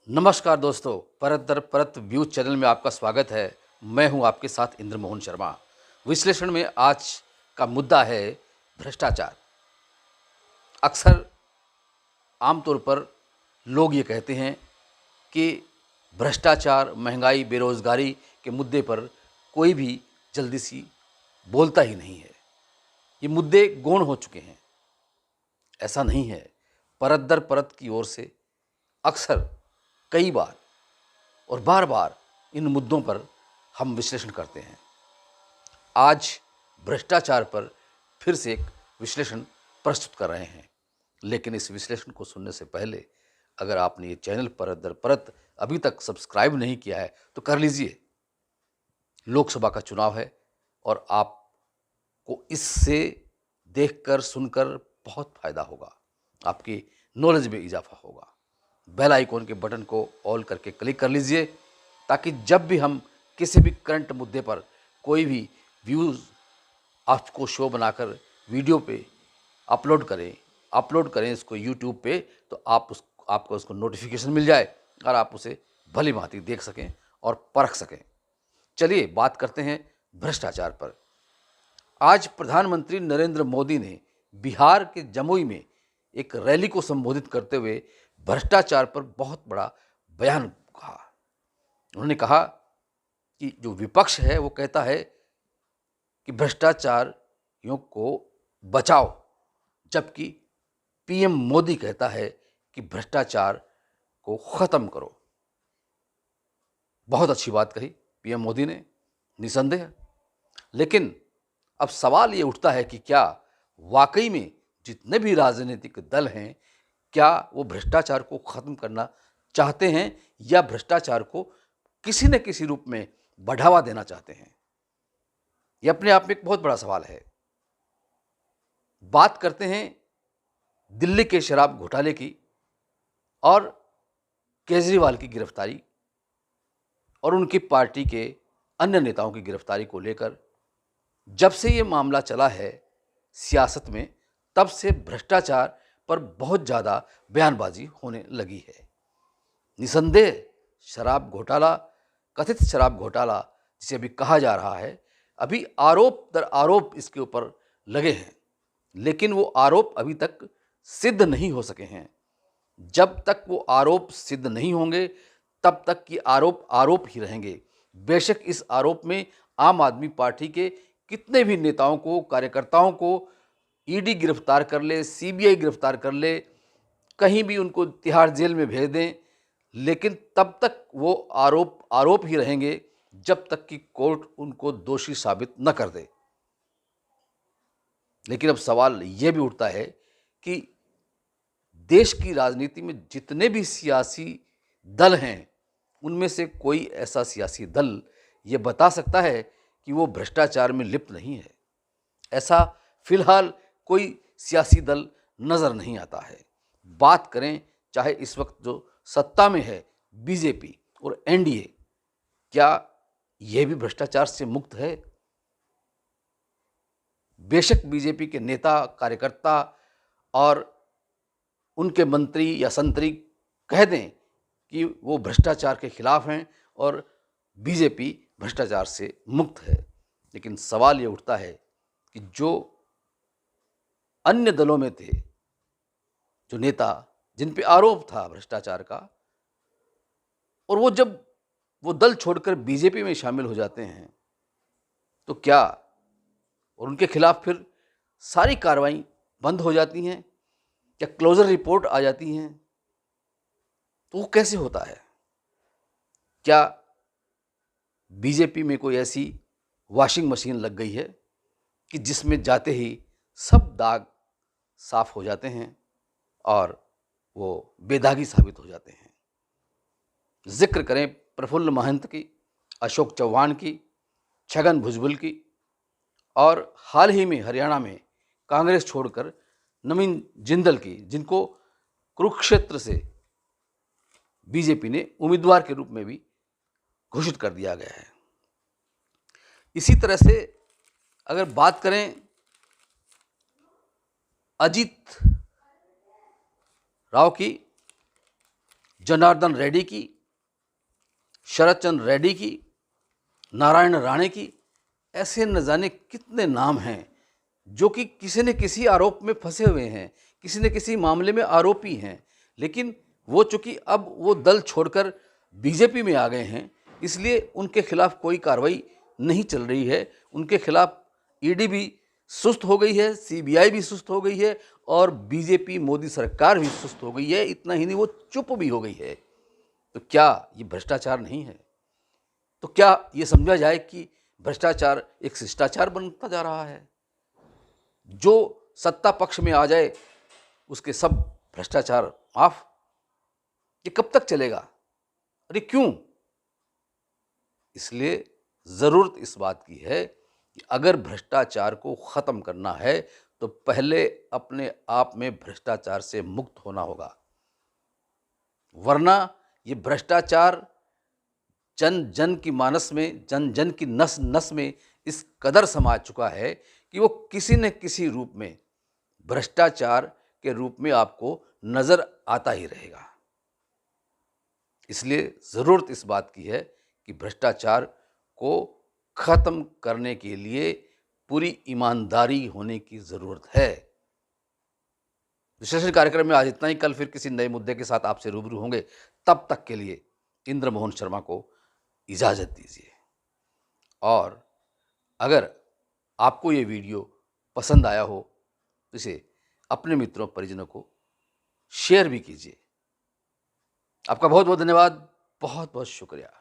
नमस्कार दोस्तों, परत दर परत व्यूज चैनल में आपका स्वागत है। मैं हूं आपके साथ इंद्र मोहन शर्मा। विश्लेषण में आज का मुद्दा है भ्रष्टाचार। अक्सर आमतौर पर लोग ये कहते हैं कि भ्रष्टाचार, महंगाई, बेरोजगारी के मुद्दे पर कोई भी जल्दी सी बोलता ही नहीं है। ये मुद्दे गौण हो चुके हैं। ऐसा नहीं है। परत दर परत की ओर से अक्सर, कई बार और बार बार इन मुद्दों पर हम विश्लेषण करते हैं। आज भ्रष्टाचार पर फिर से एक विश्लेषण प्रस्तुत कर रहे हैं। लेकिन इस विश्लेषण को सुनने से पहले अगर आपने ये चैनल परत दर परत अभी तक सब्सक्राइब नहीं किया है तो कर लीजिए। लोकसभा का चुनाव है और आपको इससे देखकर सुनकर बहुत फायदा होगा। आपकी नॉलेज में इजाफा होगा। बेल आइकॉन के बटन को ऑल करके क्लिक कर लीजिए ताकि जब भी हम किसी भी करंट मुद्दे पर कोई भी व्यूज़ आपको शो बनाकर वीडियो पे अपलोड करें इसको यूट्यूब पे, तो आपको उसको नोटिफिकेशन मिल जाए और आप उसे भली भांति देख सकें और परख सकें। चलिए बात करते हैं भ्रष्टाचार पर। आज प्रधानमंत्री नरेंद्र मोदी ने बिहार के जमुई में एक रैली को संबोधित करते हुए भ्रष्टाचार पर बहुत बड़ा बयान कहा। उन्होंने कहा कि जो विपक्ष है वो कहता है कि भ्रष्टाचारियों को बचाओ, जबकि पीएम मोदी कहता है कि भ्रष्टाचार को खत्म करो। बहुत अच्छी बात कही पीएम मोदी ने, निसंदेह। लेकिन अब सवाल ये उठता है कि क्या वाकई में जितने भी राजनीतिक दल हैं, क्या वो भ्रष्टाचार को खत्म करना चाहते हैं या भ्रष्टाचार को किसी न किसी रूप में बढ़ावा देना चाहते हैं? ये अपने आप में एक बहुत बड़ा सवाल है। बात करते हैं दिल्ली के शराब घोटाले की और केजरीवाल की गिरफ्तारी और उनकी पार्टी के अन्य नेताओं की गिरफ्तारी को लेकर। जब से ये मामला चला है सियासत में, तब से भ्रष्टाचार पर बहुत ज़्यादा बयानबाजी होने लगी है। निसंदेह शराब घोटाला, कथित शराब घोटाला जिसे अभी कहा जा रहा है, अभी आरोप दर आरोप इसके ऊपर लगे हैं, लेकिन वो आरोप अभी तक सिद्ध नहीं हो सके हैं। जब तक वो आरोप सिद्ध नहीं होंगे तब तक कि आरोप ही रहेंगे। बेशक इस आरोप में आम आदमी पार्टी के कितने भी नेताओं को, कार्यकर्ताओं को ईडी गिरफ्तार कर ले, सीबीआई गिरफ्तार कर ले, कहीं भी उनको तिहाड़ जेल में भेज दें, लेकिन तब तक वो आरोप ही रहेंगे जब तक कि कोर्ट उनको दोषी साबित न कर दे। लेकिन अब सवाल ये भी उठता है कि देश की राजनीति में जितने भी सियासी दल हैं, उनमें से कोई ऐसा सियासी दल ये बता सकता है कि वो भ्रष्टाचार में लिप्त नहीं है? ऐसा फिलहाल कोई सियासी दल नज़र नहीं आता है। बात करें चाहे इस वक्त जो सत्ता में है बीजेपी और एनडीए, क्या यह भी भ्रष्टाचार से मुक्त है? बेशक बीजेपी के नेता, कार्यकर्ता और उनके मंत्री या संतरी कह दें कि वो भ्रष्टाचार के खिलाफ हैं और बीजेपी भ्रष्टाचार से मुक्त है, लेकिन सवाल ये उठता है कि जो अन्य दलों में थे, जो नेता जिन पे आरोप था भ्रष्टाचार का, और वो जब वो दल छोड़कर बीजेपी में शामिल हो जाते हैं, तो क्या और उनके खिलाफ फिर सारी कार्रवाई बंद हो जाती हैं? क्या क्लोजर रिपोर्ट आ जाती हैं? तो वो कैसे होता है? क्या बीजेपी में कोई ऐसी वॉशिंग मशीन लग गई है कि जिसमें जाते ही सब दाग साफ हो जाते हैं और वो बेदागी साबित हो जाते हैं? जिक्र करें प्रफुल्ल महंत की, अशोक चौहान की, छगन भुजबल की, और हाल ही में हरियाणा में कांग्रेस छोड़कर नवीन जिंदल की, जिनको कुरुक्षेत्र से बीजेपी ने उम्मीदवार के रूप में भी घोषित कर दिया गया है। इसी तरह से अगर बात करें अजीत राव की, जनार्दन रेड्डी की, शरद चंद्र रेड्डी की, नारायण राणे की, ऐसे न जाने कितने नाम हैं जो कि किसी न किसी आरोप में फंसे हुए हैं, किसी न किसी मामले में आरोपी हैं। लेकिन वो चूँकि अब वो दल छोड़कर बीजेपी में आ गए हैं, इसलिए उनके खिलाफ कोई कार्रवाई नहीं चल रही है। उनके खिलाफ ईडी भी सुस्त हो गई है, सीबीआई भी सुस्त हो गई है और बीजेपी मोदी सरकार भी सुस्त हो गई है। इतना ही नहीं, वो चुप भी हो गई है। तो क्या ये भ्रष्टाचार नहीं है? तो क्या ये समझा जाए कि भ्रष्टाचार एक शिष्टाचार बनता जा रहा है? जो सत्ता पक्ष में आ जाए उसके सब भ्रष्टाचार माफ? ये कब तक चलेगा? अरे क्यों? इसलिए ज़रूरत इस बात की है कि अगर भ्रष्टाचार को ख़त्म करना है तो पहले अपने आप में भ्रष्टाचार से मुक्त होना होगा, वरना ये भ्रष्टाचार जन जन की मानस में, जन जन की नस नस में इस कदर समा चुका है कि वो किसी न किसी रूप में भ्रष्टाचार के रूप में आपको नज़र आता ही रहेगा। इसलिए ज़रूरत इस बात की है कि भ्रष्टाचार को ख़त्म करने के लिए पूरी ईमानदारी होने की ज़रूरत है। विश्लेषण कार्यक्रम में आज इतना ही। कल फिर किसी नए मुद्दे के साथ आपसे रूबरू होंगे। तब तक के लिए इंद्र मोहन शर्मा को इजाज़त दीजिए। और अगर आपको ये वीडियो पसंद आया हो तो इसे अपने मित्रों परिजनों को शेयर भी कीजिए। आपका बहुत बहुत धन्यवाद, बहुत बहुत शुक्रिया।